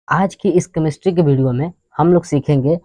आज की इस केमिस्ट्री के वीडियो में हम लोग सीखेंगे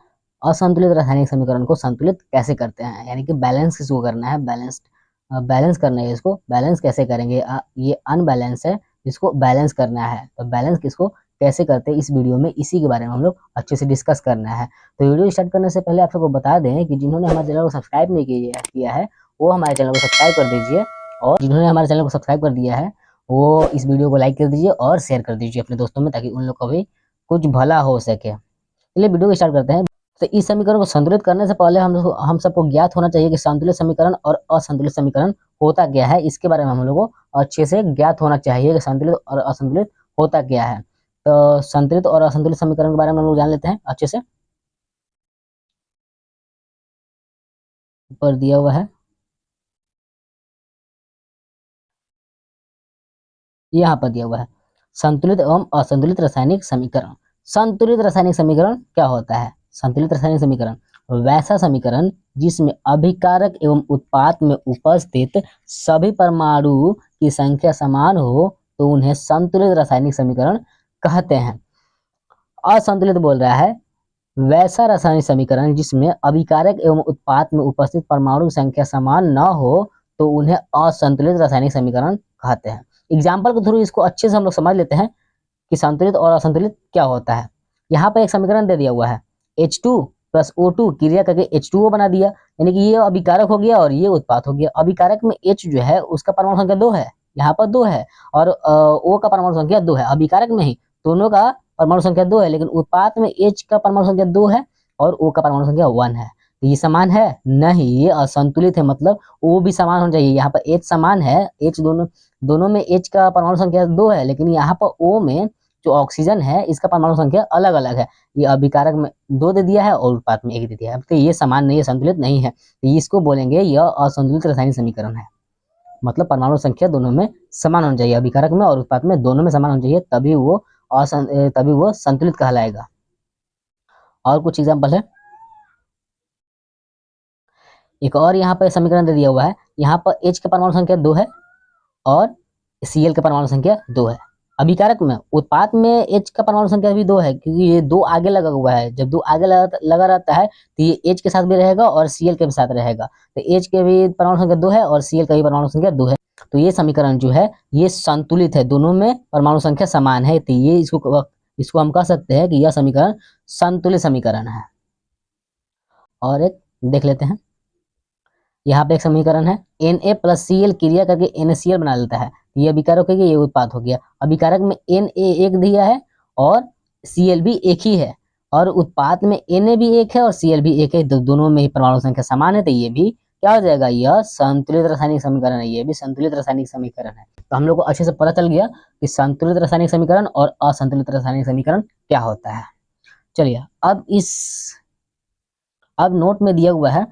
असंतुलित रासायनिक समीकरण को संतुलित कैसे करते हैं, यानी कि बैलेंस किसको करना है, बैलेंस करना है। इसको बैलेंस कैसे करेंगे, ये अनबैलेंस है, इसको बैलेंस करना है। तो बैलेंस किसको कैसे करते हैं इस वीडियो में, इसी के बारे में हम लोग अच्छे से डिस्कस करना है। तो वीडियो स्टार्ट करने से पहले आप सबको बता दें कि जिन्होंने हमारे चैनल को सब्सक्राइब नहीं किया है वो हमारे चैनल को सब्सक्राइब कर दीजिए, और जिन्होंने हमारे चैनल को सब्सक्राइब कर दिया है वो इस वीडियो को लाइक कर दीजिए और शेयर कर दीजिए अपने दोस्तों में, ताकि उन लोग को भी कुछ भला हो सके। चलिए वीडियो को स्टार्ट करते हैं। तो इस समीकरण को संतुलित करने से पहले हम सबको ज्ञात होना चाहिए कि संतुलित समीकरण और असंतुलित समीकरण होता क्या है। इसके बारे में हम लोगों को अच्छे से ज्ञात होना चाहिए कि संतुलित और असंतुलित होता क्या है। तो संतुलित और असंतुलित समीकरण के बारे में हम लोग जान लेते हैं अच्छे से। ऊपर दिया हुआ है, यहाँ पर दिया हुआ है संतुलित एवं असंतुलित रासायनिक समीकरण। संतुलित रासायनिक समीकरण क्या होता है? संतुलित रासायनिक समीकरण वैसा समीकरण जिसमें अभिकारक एवं उत्पाद में उपस्थित सभी परमाणु की संख्या समान हो तो उन्हें संतुलित रासायनिक समीकरण कहते हैं। असंतुलित बोल रहा है वैसा रासायनिक समीकरण जिसमें अभिकारक एवं उत्पाद में उपस्थित परमाणु की संख्या समान न हो तो उन्हें असंतुलित रासायनिक समीकरण कहते हैं। एग्जाम्पल के थ्रू इसको अच्छे से हम लोग समझ लेते हैं कि संतुलित और असंतुलित क्या होता है। यहाँ पर एक समीकरण दे दिया हुआ है H2 प्लस O2 क्रिया करके H2O बना दिया, यानी कि ये अभिकारक हो गया और ये उत्पाद हो गया। अभिकारक में H जो है उसका परमाणु संख्या 2 है, यहाँ पर 2 है, और O का परमाणु संख्या 2 है। अभिकारक में ही दोनों का परमाणु संख्या 2 है, लेकिन उत्पाद में H का परमाणु संख्या 2 है और O का परमाणु संख्या 1 है। तो ये समान है? नहीं, ये असंतुलित है। मतलब O भी समान होना चाहिए। यहाँ पर H समान है, H दोनों में H का परमाणु संख्या 2 है, लेकिन यहाँ पर O में जो ऑक्सीजन है इसका परमाणु संख्या अलग अलग है। ये अभिकारक में 2 दे दिया है और उत्पाद में 1 दे दिया है। तो ये समान नहीं है, संतुलित नहीं है। तो इसको बोलेंगे यह असंतुलित रासायनिक समीकरण है। मतलब परमाणु संख्या दोनों में समान होनी चाहिए, अभिकारक में और उत्पाद में दोनों में समान होनी चाहिए, तभी वो संतुलित कहलाएगा। और कुछ एग्जाम्पल है, एक और यहाँ पर समीकरण दे दिया हुआ है। यहाँ पर H का परमाणु संख्या 2 है और Cl का परमाणु संख्या 2 है अभिकारक में। उत्पाद में H का परमाणु संख्या भी 2 है, क्योंकि ये 2 आगे लगा हुआ है। जब 2 आगे लगा रहता है तो ये H के साथ भी रहेगा और Cl के भी साथ रहेगा। तो H के भी परमाणु संख्या 2 है और Cl का भी परमाणु संख्या 2 है। तो ये समीकरण जो है ये संतुलित है, दोनों में परमाणु संख्या समान है। तो ये इसको हम कह सकते हैं कि यह समीकरण संतुलित समीकरण है। और एक देख लेते हैं, यहाँ पे एक समीकरण है Na प्लस Cl क्रिया करके NaCl बना लेता है। ये अभिकारक हो गया, ये उत्पाद हो गया। अभिकारक में Na 1 दिया है और Cl भी 1 ही है, और उत्पाद में Na भी 1 है और Cl भी 1 है। दोनों में ही परमाणु संख्या समान है, तो ये भी क्या हो जाएगा? यह संतुलित रासायनिक समीकरण है। ये भी संतुलित रासायनिक समीकरण है। तो हम लोग को अच्छे से पता चल गया कि संतुलित रासायनिक समीकरण और असंतुलित रासायनिक समीकरण क्या होता है। चलिए अब नोट में दिया हुआ है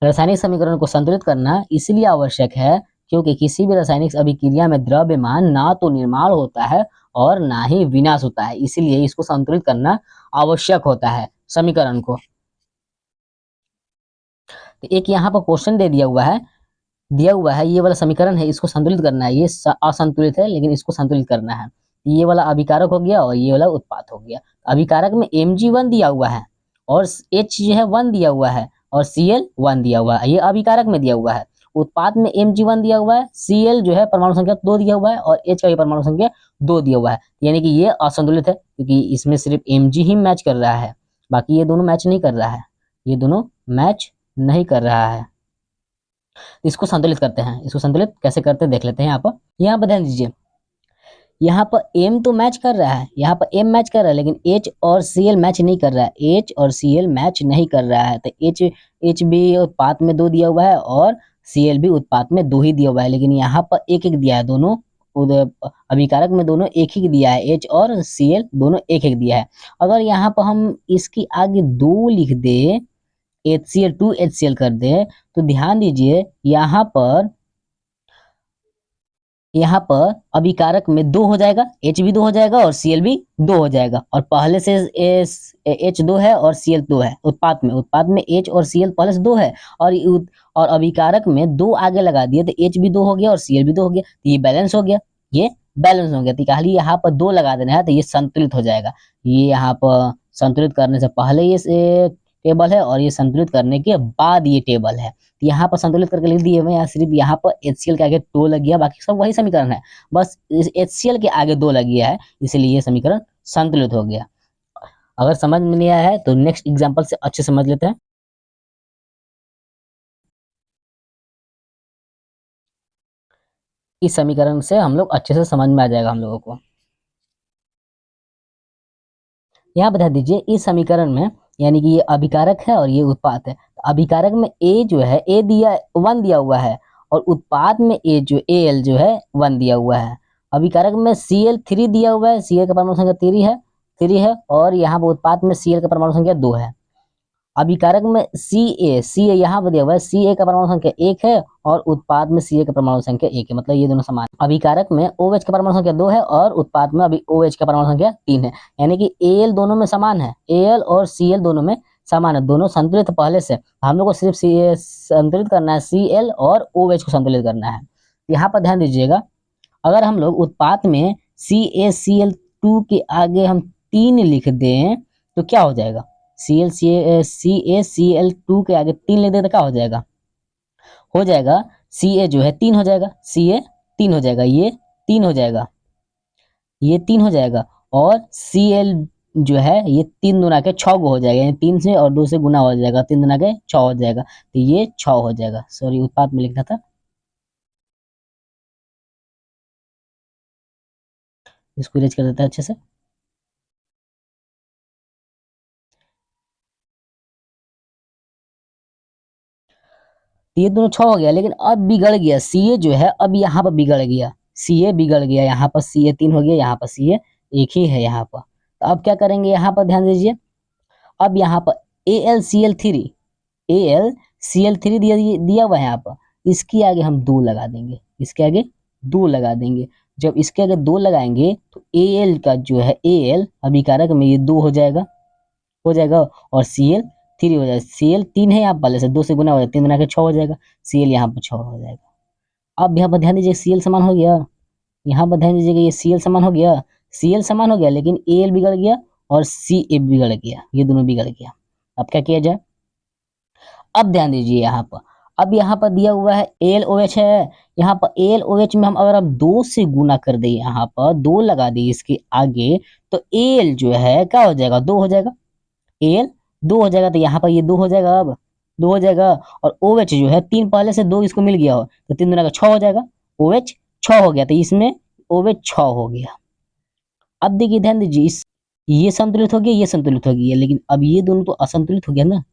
रासायनिक समीकरण को संतुलित करना इसलिए आवश्यक है क्योंकि किसी भी रासायनिक अभिक्रिया में द्रव्यमान ना तो निर्माण होता है और ना ही विनाश होता है, इसलिए इसको संतुलित करना आवश्यक होता है समीकरण को। तो एक यहाँ पर क्वेश्चन दिया हुआ है ये वाला समीकरण है, इसको संतुलित करना है। ये असंतुलित है लेकिन इसको संतुलित करना है। ये वाला अभिकारक हो गया और ये वाला उत्पाद हो गया। अभिकारक में Mg1 दिया हुआ है और H जो है 1 दिया हुआ है और Cl 1 दिया हुआ है, ये अभिकारक में दिया हुआ है। उत्पाद में Mg1 दिया हुआ है, Cl जो है परमाणु संख्या 2 दिया हुआ है और H का भी परमाणु संख्या 2 दिया हुआ है, यानी कि ये असंतुलित है क्योंकि इसमें सिर्फ Mg ही मैच कर रहा है, बाकी ये दोनों मैच नहीं कर रहा है। ये दोनों मैच नहीं कर रहा है। इसको संतुलित करते हैं। इसको संतुलित कैसे करते हैं देख लेते हैं। यहाँ पर ध्यान दीजिए, यहाँ पर M तो मैच कर रहा है, यहाँ पर M मैच कर रहा है, लेकिन H और Cl मैच नहीं कर रहा है। H और Cl मैच नहीं कर रहा है, तो H भी उत्पाद में 2 दिया हुआ है और Cl भी उत्पाद में 2 ही दिया हुआ है, लेकिन यहाँ पर 1-1 दिया है। दोनों अभिकारक में दोनों 1 ही दिया है, H और Cl दोनों 1-1 दिया है। अगर यहाँ पर हम इसकी आगे 2 लिख दे, HCl 2HCl कर दे, तो ध्यान दीजिए यहाँ पर अभिकारक में 2 हो जाएगा, H भी 2 हो जाएगा और Cl भी 2 हो जाएगा। और पहले से H 2 है और Cl 2 है। उत्पाद में H और Cl पहले से 2 है और अभिकारक में 2 आगे लगा दिए तो H भी 2 हो गया और Cl भी 2 हो गया, तो ये बैलेंस हो गया। ये बैलेंस हो गया। तो खाली यहाँ पर 2 लगा देना है तो ये संतुलित हो जाएगा। ये यहाँ पर संतुलित करने से पहले ये टेबल है और ये संतुलित करने के बाद ये टेबल है। तो यहाँ पर संतुलित करके लिख दिए मैं, यहाँ सिर्फ यहाँ पर HCl के आगे 2 लग गया, बाकी सब वही समीकरण है, बस इस HCl के आगे 2 लग गया है, इसलिए ये समीकरण संतुलित हो गया। अगर समझ में नहीं आया है तो नेक्स्ट एग्जाम्पल से अच्छे समझ लेते हैं। इस समीकरण से हम लोग अच्छे से समझ में आ जाएगा हम लोगों को। यहाँ बता दीजिए इस समीकरण में, यानी कि ये अभिकारक है और ये उत्पाद है। तो अभिकारक में ए जो है ए दिया 1 दिया हुआ है और उत्पाद में ए जो Al जो है 1 दिया हुआ है। अभिकारक में Cl3 दिया हुआ है, Cl का परमाणु संख्या 3 है और यहाँ पर उत्पाद में Cl का परमाणु संख्या 2 है। अभिकारक में Ca यहाँ पर दिया हुआ है, Ca का परमाणु संख्या 1 है और उत्पाद में Ca का परमाणु संख्या 1 है, मतलब ये दोनों समान। अभिकारक में OH का परमाणु संख्या 2 है और उत्पाद में अभी OH का परमाणु संख्या 3 है, यानी कि Al दोनों में समान है, Al और Cl दोनों में समान है, दोनों संतुलित पहले से। हम लोग को सिर्फ संतुलित करना है, Cl और OH को संतुलित करना है। यहाँ पर ध्यान दीजिएगा, अगर हम लोग उत्पाद में CaCl2 के आगे हम 3 लिख दें तो क्या हो जाएगा? CaCl2 के आगे 3 लिख दें तो क्या हो जाएगा? हो जाएगा Ca जो है 3 हो जाएगा, Ca 3 हो जाएगा, ये 3 हो जाएगा, ये 3 हो जाएगा और Cl जो है ये 3 दूना के 6 हो जाएगा, यानी 3 से और 2 से गुना हो जाएगा, 3 दूना के 6 हो जाएगा, तो ये 6 हो जाएगा। सॉरी, उत्पाद में लिखना था, इसको इरेज कर देता है अच्छे से। ये दोनों 6 हो गया, लेकिन अब बिगड़ गया Ca जो है, अब यहाँ पर बिगड़ गया, Ca बिगड़ गया, यहाँ पर Ca 3 हो गया, यहाँ पर Ca 1 ही है यहाँ पर। तो अब क्या करेंगे, यहाँ पर ध्यान दीजिए, अब यहाँ पर AlCl3 दिया हुआ है यहाँ पर, इसके आगे हम 2 लगा देंगे, इसके आगे 2 लगा देंगे। जब इसके आगे 2 लगाएंगे तो Al का जो है Al अभिकारक में ये 2 हो जाएगा और Cl3 हो जाएगा। Cl3 है यहाँ पहले से, 2 से गुना हो जाएगा, 3 गुना के 6 हो जाएगा, Cl यहाँ पर 6 हो जाएगा। अब यहाँ पर ध्यान दीजिए Cl समान हो गया, यहाँ पर ध्यान दीजिएगा ये Cl समान हो गया, Cl समान हो गया, लेकिन Al बिगड़ गया और Ca बिगड़ गया, ये दोनों बिगड़ गया। अब क्या किया जाए? अब ध्यान दीजिए यहाँ पर, अब यहाँ पर दिया हुआ है AlOH है, यहाँ पर AlOH में हम अगर अब 2 से गुना कर दे, यहाँ पर 2 लगा दी इसके आगे, तो Al जो है क्या हो जाएगा? 2 हो जाएगा, Al 2 हो जाएगा, तो यहाँ पर ये 2 हो जाएगा, अब 2 हो जाएगा और OH जो है 3 पहले से 2 इसको मिल गया हो, तो 3 दूना का 6 हो जाएगा, OH 6 हो गया, तो इसमें OH 6 हो गया। अब देखिए ध्यान दीजिए, इस ये संतुलित हो गया, ये संतुलित हो गया, लेकिन अब ये दोनों तो असंतुलित हो गया ना,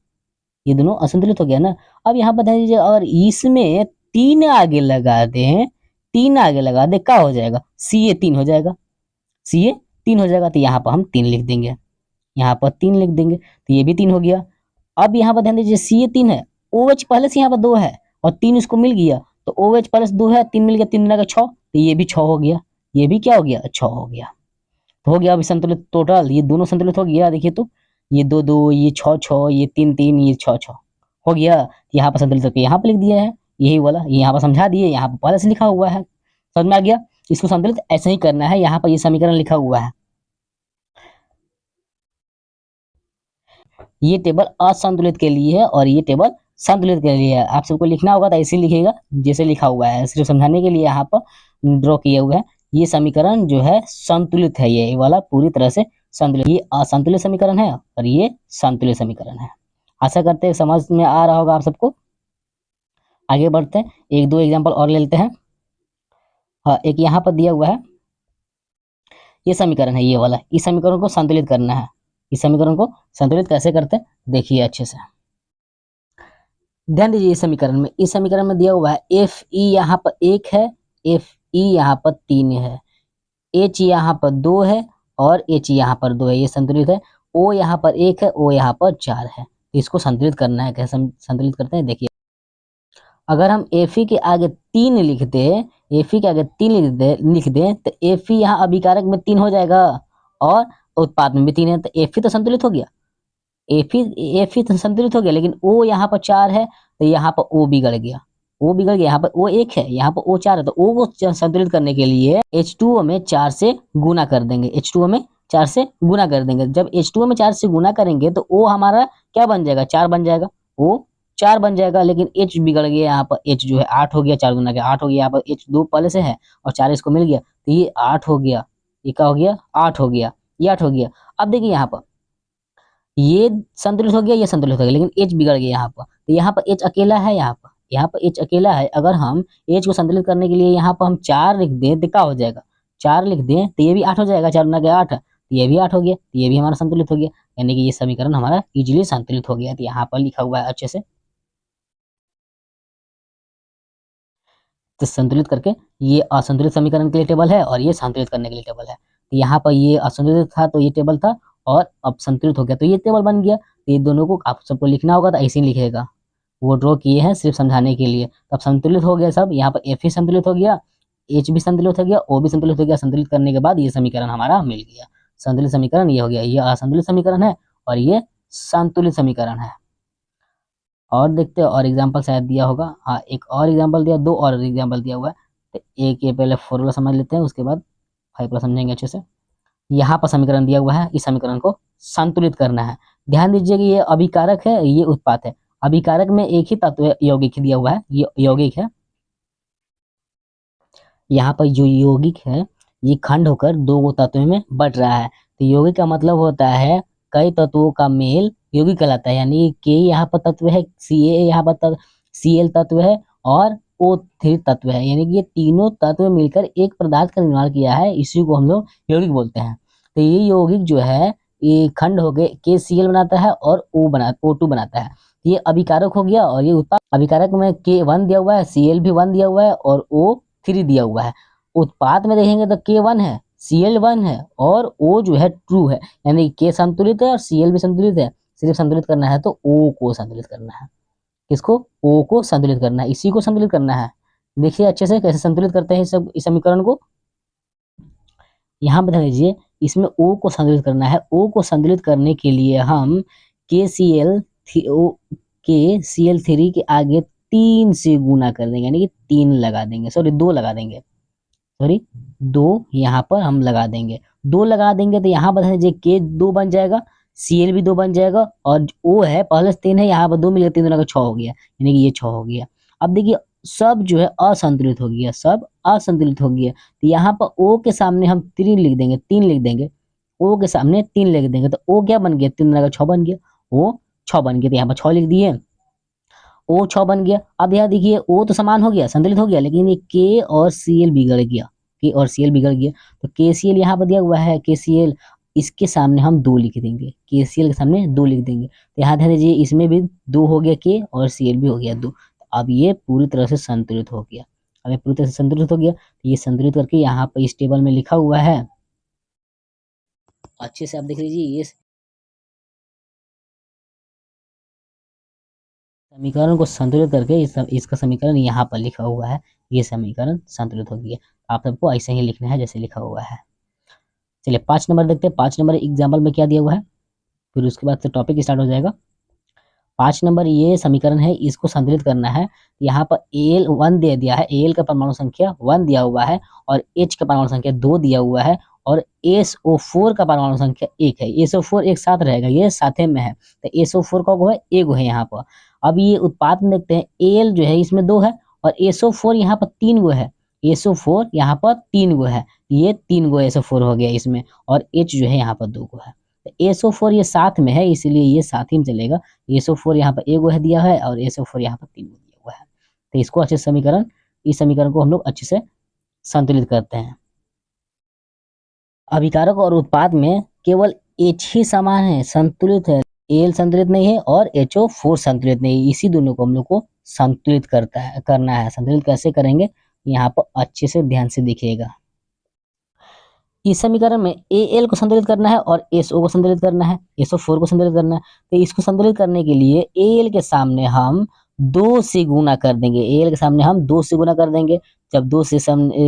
ये दोनों असंतुलित हो गया ना। अब यहाँ बता दीजिए, अगर इसमें 3 आगे लगा दें, 3 आगे लगा दे, क्या हो जाएगा? Ca 3 हो जाएगा, Ca 3 हो जाएगा, तो यहाँ पर हम 3 लिख देंगे, यहाँ पर 3 लिख देंगे, तो ये भी 3 हो गया। अब यहाँ पर ध्यान दीजिए Ca 3 है, OH पहले से यहाँ पर 2 है और 3 इसको मिल गया, तो OH प्लस 2 है, 3 मिल गया, 3 दूना का 6, तो ये भी 6 हो गया, ये भी क्या हो गया? 6 हो गया। तो हो गया अभी संतुलित, टोटल ये दोनों संतुलित हो गया। देखिए तो ये 2 2, ये 6 6, ये 3 3, ये 6 6 हो गया। यहाँ पर संतुलित होकर यहाँ पर लिख दिया है, यही वाला यहाँ पर समझा दिए, यहाँ पर पहले से लिखा हुआ है, समझ में आ गया। इसको संतुलित ऐसे ही करना है, यहाँ पर ये समीकरण लिखा हुआ है, ये टेबल असंतुलित के लिए है और ये टेबल संतुलित के लिए है। आप सबको लिखना होगा तो ऐसे लिखिएगा जैसे लिखा हुआ है, सिर्फ समझाने के लिए यहाँ पर ड्रॉ किया हुआ है। ये समीकरण जो है संतुलित है, ये वाला पूरी तरह से संतुलित, ये असंतुलित समीकरण है और ये संतुलित समीकरण है। आशा करते हैं समझ में आ रहा होगा आप सबको। आगे बढ़ते हैं, एक दो एग्जाम्पल और ले लेते हैं। हाँ, एक यहाँ पर दिया हुआ है, ये समीकरण है, ये वाला, इस समीकरण को संतुलित करना है। इस समीकरण को संतुलित कैसे करते हैं देखिए अच्छे से, ध्यान दीजिए। इस समीकरण में दिया हुआ है Fe यहाँ पर 1 है, Fe यहाँ पर 3 है, H यहाँ पर 2 है और H यहाँ पर 2 है, ये संतुलित है। O यहाँ पर 1 है, O यहाँ पर 4 है, इसको संतुलित करना है। कैसे संतुलित करते हैं देखिए, अगर हम Fe के आगे 3 लिख दें, Fe के आगे 3 लिख दें तो Fe यहाँ अभिकारक में 3 हो जाएगा और उत्पाद में भी 3 है, तो Fe तो संतुलित हो गया, Fe तो संतुलित हो गया, लेकिन O यहाँ पर 4 है तो यहाँ पर O बिगड़ गया, O बिगड़ गया, यहाँ पर O 1 है, यहाँ पर O 4 है, तो O को संतुलित करने के लिए H2O में 4 से गुना कर देंगे, H2O में 4 से गुना कर देंगे। जब H2O में 4 से गुना करेंगे तो O हमारा क्या बन जाएगा, 4 बन जाएगा, O 4 बन जाएगा, लेकिन H बिगड़ गया, यहाँ पर H जो है 8 हो गया, 4 गुना के 8 हो गया, यहाँ पर H 2 पहले से है और 4 इसको मिल गया, तो ये 8 हो गया, ये क्या हो गया, 8 हो गया, ये 8 हो गया। अब देखिए यहाँ पर ये संतुलित हो गया, ये संतुलित हो गया, लेकिन H बिगड़ गया यहाँ पर, तो यहाँ पर H अकेला है, यहाँ पर H अकेला है। अगर हम H को संतुलित करने के लिए यहाँ पर हम 4 लिख दें तो क्या हो जाएगा, 4 लिख दें तो ये भी 8 हो जाएगा, 4 गुना के 8, तो ये भी 8 हो गया, तो ये भी हमारा संतुलित हो गया, यानी कि ये समीकरण हमारा इजीली संतुलित हो गया। तो यहाँ पर लिखा हुआ है अच्छे से, तो संतुलित करके ये असंतुलित समीकरण के लिए टेबल है और ये संतुलित करने के लिए टेबल है। तो यहाँ पर ये असंतुलित था तो ये टेबल था, और अब संतुलित हो गया तो ये टेबल बन गया। तो ये दोनों को आप सबको लिखना होगा, तो ऐसे ही लिखेगा, वो ड्रॉ किए हैं सिर्फ समझाने के लिए। तब संतुलित हो गया सब, यहाँ पर एफ भी संतुलित हो गया, एच भी संतुलित हो गया, ओ भी संतुलित हो गया। संतुलित करने के बाद ये समीकरण हमारा मिल गया, संतुलित समीकरण ये हो गया। ये असंतुलित समीकरण है और ये संतुलित समीकरण है। और देखते हैं और एग्जाम्पल शायद दिया होगा, हाँ एक और एग्जाम्पल दिया, 2 और एग्जाम्पल दिया हुआ है। तो एक ये पहले फॉर्मूला समझ लेते हैं, उसके बाद फार्मूला समझेंगे अच्छे से। यहाँ पर समीकरण दिया हुआ है, इस समीकरण को संतुलित करना है। ध्यान दीजिए कि ये अभिकारक है, ये उत्पाद है। अभिकारक में एक ही तत्व यौगिक दिया हुआ है, ये यौगिक है। यहाँ पर जो यौगिक है ये खंड होकर 2 तत्वों में बट रहा है। तो यौगिक का मतलब होता है कई तत्वों का मेल यौगिक कहलाता है। यानी के यहाँ पर तत्व है, सी ए यहाँ पर Cl तत्व है और O3 तत्व है, यानी कि ये तीनों तत्व मिलकर एक पदार्थ का निर्माण किया है, इसी को हम लोग यौगिक बोलते हैं। तो ये यौगिक जो है ये खंड हो गए, KCl बनाता है और O2 बनाता है। ये अभिकारक हो गया और ये उत्पाद। अभिकारक में K1 दिया हुआ है, Cl भी 1 दिया हुआ है और O3 दिया हुआ है। उत्पाद में देखेंगे तो K1 है, Cl1 है और O जो है ट्रू है, यानी K संतुलित है और Cl भी संतुलित है। सिर्फ संतुलित करना है तो O को संतुलित करना है, किसको, O को संतुलित करना है, इसी को संतुलित करना है। देखिए अच्छे से कैसे संतुलित करते हैं इस समीकरण को। यहाँ बता दीजिए, इसमें O को संतुलित करना है। O को संतुलित करने के लिए हम KCl3 के आगे 3 से गुना कर देंगे, यानी कि 3 लगा देंगे, सॉरी 2 लगा देंगे, सॉरी 2 यहाँ पर हम लगा देंगे। 2 लगा देंगे तो यहाँ बता दीजिए K 2 बन जाएगा, Cl भी 2 बन जाएगा और O है पहले से 3 है, यहाँ पर 2 मिलेगा, 3 दूना का 6 हो गया, यानी कि ये 6 हो गया। अब देखिए सब जो है असंतुलित हो गया, सब असंतुलित हो गया। तो यहाँ पर O के सामने हम 3 लिख देंगे, 3 लिख देंगे, O के सामने 3 लिख देंगे, तो O क्या बन गया, 3 दूना का 6 बन गया, O 6 बन गया। तो यहाँ पर 6 लिख दिए, O 6 बन गया। अब यहाँ देखिए O तो समान हो गया, संतुलित हो गया, लेकिन ये K और Cl बिगड़ गया, K और Cl बिगड़ गया। तो KCl यहाँ पर दिया हुआ है, KCl इसके सामने हम 2 लिख देंगे, KCl के सामने 2 लिख देंगे। तो यहाँ ध्यान दीजिए इसमें भी 2 हो गया, K और Cl भी हो गया 2। अब ये पूरी तरह से संतुलित हो गया, अब ये पूरी तरह से संतुलित हो गया। तो ये संतुलित करके यहाँ पर इस टेबल में लिखा हुआ है, अच्छे से आप देख लीजिए। ये समीकरण को संतुलित करके इसका समीकरण यहाँ पर लिखा हुआ है, ये समीकरण संतुलित हो गया। आप सबको ऐसे ही लिखना है जैसे लिखा हुआ है। चलिए 5 नंबर देखते हैं, 5 नंबर एग्जाम्पल में क्या दिया हुआ है, फिर उसके बाद से टॉपिक स्टार्ट हो जाएगा। 5 नंबर ये समीकरण है, इसको संतुलित करना है। यहाँ पर Al1 दे दिया है, Al का परमाणु संख्या 1 दिया हुआ है और H का परमाणु संख्या 2 दिया हुआ है और SO4 का परमाणु संख्या 1 है। SO4 एक साथ रहेगा, ये साथे में है, तो SO4 का वो है एक है यहाँ पर। अब ये उत्पाद में देखते हैं, Al जो है इसमें 2 है और SO4 यहाँ पर 3 गो है, SO4 यहाँ पर 3 गो है, ये 3 गो SO4 हो गया इसमें, और H जो है यहाँ पर 2 गो है। SO4 ये साथ में है, इसलिए ये साथ ही में चलेगा। SO4 यहाँ पर एक गो है दिया है और SO4 यहाँ पर 3 गो दिया हुआ है। तो इसको अच्छे समीकरण, इस समीकरण को हम लोग अच्छे से संतुलित करते हैं। अभिकारक और उत्पाद में केवल H ही समान है, संतुलित है, Al संतुलित नहीं है और HO4 संतुलित नहीं है। इसी दोनों को हम लोग को संतुलित करना है। संतुलित कैसे करेंगे, यहाँ पर अच्छे से ध्यान से देखिएगा। इस समीकरण में Al को संतुलित करना है और SO को संतुलित करना है, SO4 को संतुलित करना है। तो इसको संतुलित करने के लिए Al के सामने हम 2 से गुना कर देंगे, Al के सामने हम 2 से गुना कर देंगे। जब 2 से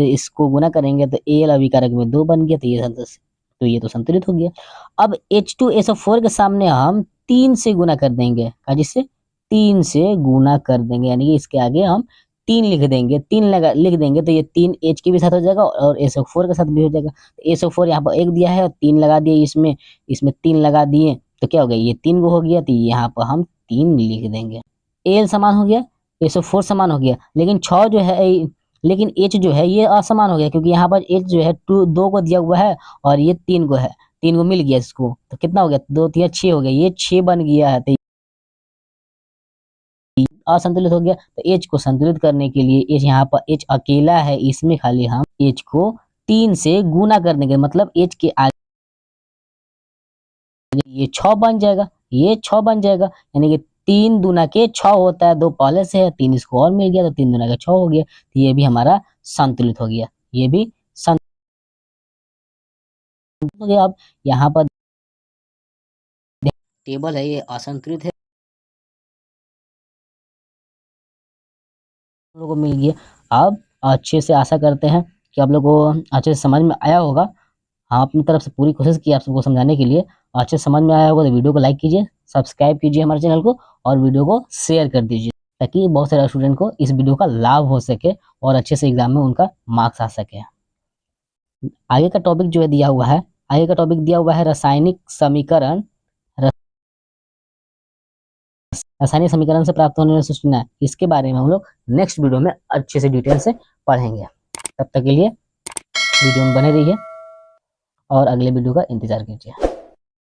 इसको गुना करेंगे तो Al अभिकारक में 2 बन गया, तो ये तो संतुलित हो गया। अब H2SO4 के सामने हम 3 से गुना कर देंगे, जिससे 3 से गुना कर देंगे, यानी कि इसके आगे हम 3 लिख देंगे, 3 लगा लिख देंगे तो ये 3 H के भी साथ हो जाएगा और SO4 के साथ भी हो जाएगा। तो SO4 यहाँ पर 1 दिया है और 3 लगा दिए इसमें, इसमें 3 लगा दिए तो क्या हो गया, ये 3 गो हो गया तो यहाँ पर हम 3 लिख देंगे। Al समान हो गया, SO4 समान हो गया, लेकिन 6 जो है लेकिन H जो है ये असमान हो गया क्योंकि यहाँ पर H जो है 2 को दिया हुआ है और ये 3 को है, 3 को मिल गया इसको तो कितना हो गया, 2 3 6 हो गया, ये 6 बन गया है तो असंतुलित हो गया। तो H को संतुलित करने के लिए H यहाँ पर H अकेला है, इसमें खाली हम H को 3 से गुना कर देंगे, मतलब H के आगे ये 6 बन जाएगा, ये 6 बन जाएगा, यानी कि 3 दूना के 6 होता है, 2 पहले से है, 3 इसको और मिल गया तो 3 दूना का 6 हो गया, तो ये भी हमारा संतुलित हो गया, ये भी संतुलित हो गया। अब यहाँ पर टेबल है ये असंतुलित है, हम लोग को मिल गया। अब अच्छे से आशा करते हैं कि आप लोगों को अच्छे से समझ में आया होगा। हाँ, अपनी तरफ से पूरी कोशिश की आप सबको समझाने के लिए, अच्छे से समझ में आया होगा तो वीडियो को लाइक कीजिए, सब्सक्राइब कीजिए हमारे चैनल को और वीडियो को शेयर कर दीजिए ताकि बहुत सारे स्टूडेंट को इस वीडियो का लाभ हो सके और अच्छे से एग्जाम में उनका मार्क्स आ सके। आगे का टॉपिक जो है दिया हुआ है, आगे का टॉपिक दिया हुआ है रासायनिक समीकरण, रासायनिक समीकरण से प्राप्त होने वाली सूचना, इसके बारे में हम लोग नेक्स्ट वीडियो में अच्छे से डिटेल से पढ़ेंगे। तब तक के लिए वीडियो में बने रहिए और अगले वीडियो का इंतजार कीजिए।